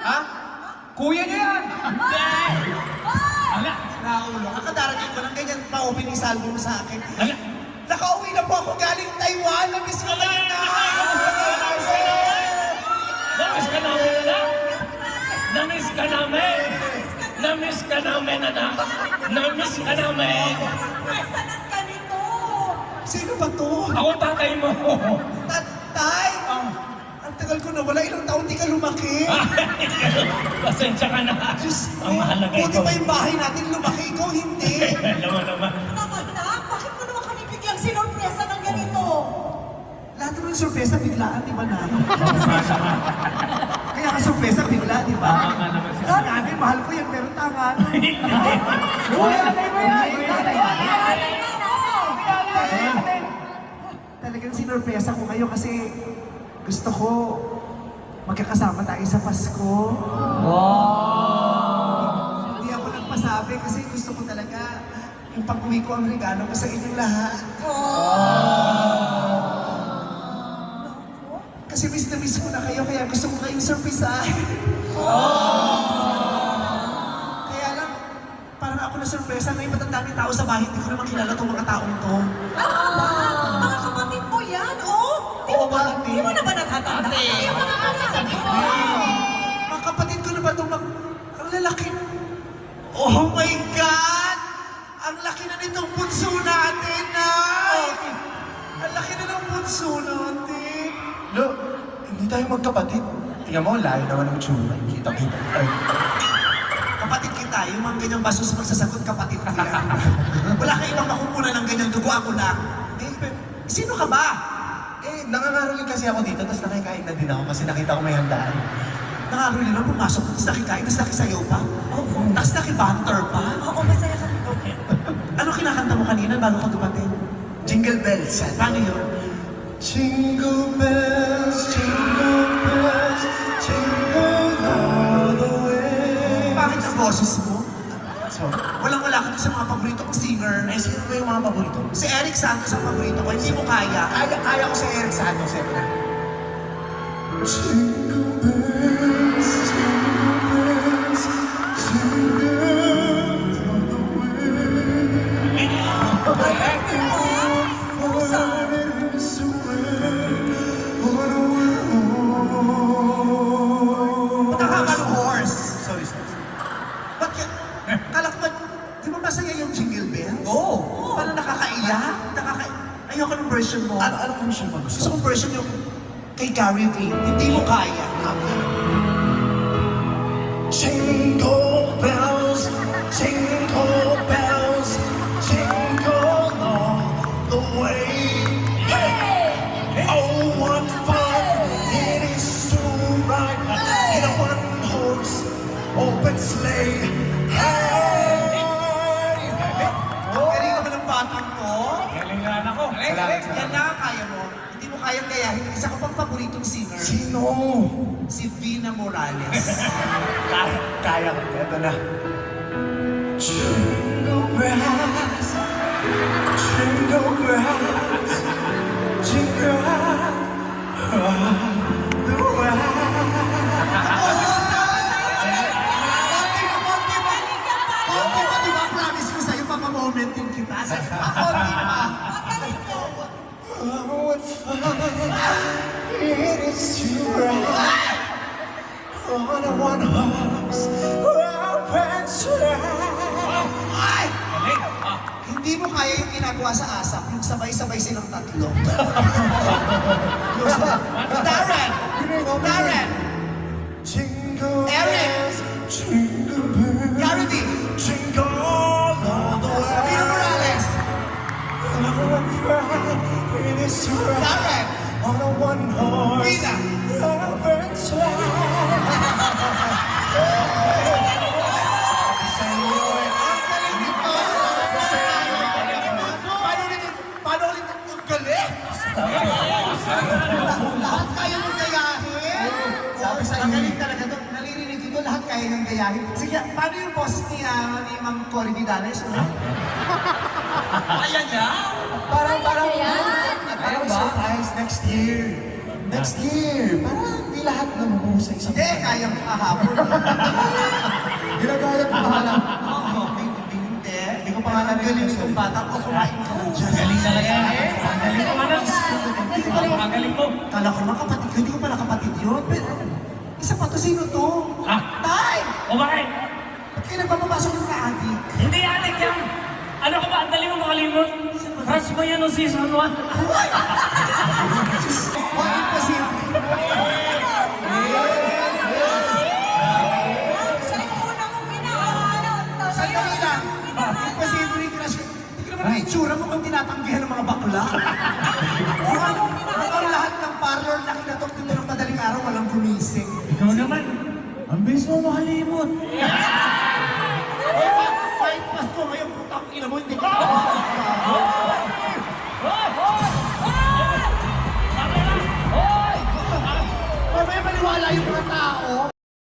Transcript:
Ha? Kuya niya yan! Hindi! Ala! Naulo. Kakadarating ko ng ganyan pa-opening salvo mo sa akin. Ala! Nakauwi na po ako galing Taiwan. Namiss ko kayo na. Namiss ka namin, anak! Namiss ka namin! Namiss ka namin, anak! Namiss ka namin! Nasaan ang ganito? Sino ba to? Ako tatay mo! Tatay? Ang tagal ko na wala. Ilang taon di ka lumaki. Pasensya ka na! Diyos ko. Ang mahalaga Buti ito. pa yung bahay natin lumaki. Ikaw hindi. Alam mo naman. Anak, bakit mo naman kami biglang sinurpresa ng ganito? Lahat naman yung sorpresa biglaan, di ba na? Kaya ka sorpresa bigla, di ba? Tama naman siya. Nanay, mahal ko yan, pero tanga. Talagang sinurpresa ko kayo kasi gusto ko magkakasama tayo sa Pasko. Hindi ako nagpasabi kasi gusto ko talaga yung pag-uwi ko ang regalo ko sa inyong lahat. Kasi miss na miss ko na kayo, kaya gusto ko kayong surprisahin. Kaya lang, parang ako na surpresa na yung matandaming tao sa bahay, hindi ko naman kilala itong mga taong to. Mga kapatid mo yan, oh? Oo, kapatid. Di mo na ba natatanda? Yung mga kapatid mo. Mga kapatid ko na ba itong ang lalaki? Oh my God! Ang laki na nitong bunso natin, Nay! Ang laki na ng bunso natin. Lo, hindi tayo magkapatid. Tingnan mo, layo naman ng tsura. Kita-kita. Ay, Kapatid kita, yung mga ganyang basos magsasagot, kapatid ko yan. Wala kang ibang makukunan ng ganyang dugo, ako lang. Sino ka ba? nangangaroling kasi ako dito, tapos nakikain na din ako kasi nakita ko may handaan. Nangaroling lang, pumasok, tapos nakikain, tapos nakisayaw pa. Tapos nakibanter pa. Oo, masaya kami. Ano kinakanta mo kanina bago ka dumating? Jingle bells. Paano yun? Jingle bells, jingle all the way. Bakit ang boses mo? So, Walang-wala ka din sa mga paborito kong singer. eh, sino ba yung mga paborito? Si Eric Santos ang paborito ko, hindi mo kaya. Kaya ko si Eric Santos, siyempre. Jingle bells, jingle bells, jingle all the way. Nakakaba ng horse. Sorry. Ba't ka? Kala ko ba, di ba masaya yung jingle bells? Oo. Parang nakakaiyak. Ayoko ng version mo. Ano kung siya ba Gusto gusto? kong version yung kay Gary Vee. Hindi mo kaya. Jingle bells, jingle bells, jingle all the way. Hey! Oh, what fun it is to ride in a one-horse open sleigh. Hey! Ang galing naman ng batang ko. Galing nga ako. Yan na kaya mo. Hindi mo kayang gayahin. Isa ko pang paboritong singer. Sino? Si Vina Morales. Kaya ko. Ito na. Jingle bells, jingle bells, jingle all the way. Konti pa, di ba? Promise ko sa'yo, papamomentin kita. Konti pa. Oh, what fun it is to ride on a one-horse open sleigh. Ay! Galing. Hindi mo kaya yung ginagawa sa ASAP, yung sabay-sabay silang tatlo. Darren! Darren! Jingle Eric! bells, jingle bells, Gary Vee! jingle all the way. Vina Morales! Oh, what fun it is to ride Darren! on a one-horse Vina! open sleigh. Ang galing nito! Paano ulit ang galing? Lahat kaya mong gayahin. Sabi sa Ang galing talaga doon. Naririnig dito, lahat kaya niyang gayahin. Sige, paano yung boses ni Ma'am Cory Vidales? Kaya niya? Parang yan. surprise next year. Next year. Parang di lahat ng sa isang... Hindi, kaya mo kahapon. Ginagalit mo pangalan. Oo, hindi. Hindi ko pangalan galing itong bata ko. Kumain ka lang dyan. Galing talaga. Ang galing mo, anak. Ang galing mo. Kala ko naman kapatid ko, hindi ko pala kapatid yun. Pero, isa pa to, sino to? Ah. Tay! O bakit? Ba't kayo nagpapapasok ng ka-adik? Hindi adik yan. Ano ka ba? Ang dali mo makalimot. Crush mo yan noong season 1. Bakit pa siya? Siya yung una mong minahanap. Sandali lang. Bakit pa siya yung crush? Hindi ko naman ang itsura mo kung tinatanggihan ng mga bakla. Mukhang lahat ng parlor na kinatok dito ng madaling araw, walang gumising. Ikaw naman. Ang bilis mo makalimot. Kahit pasto ngayon, putang ina mo, hindi ka. Mamaya maniwala yung mga tao.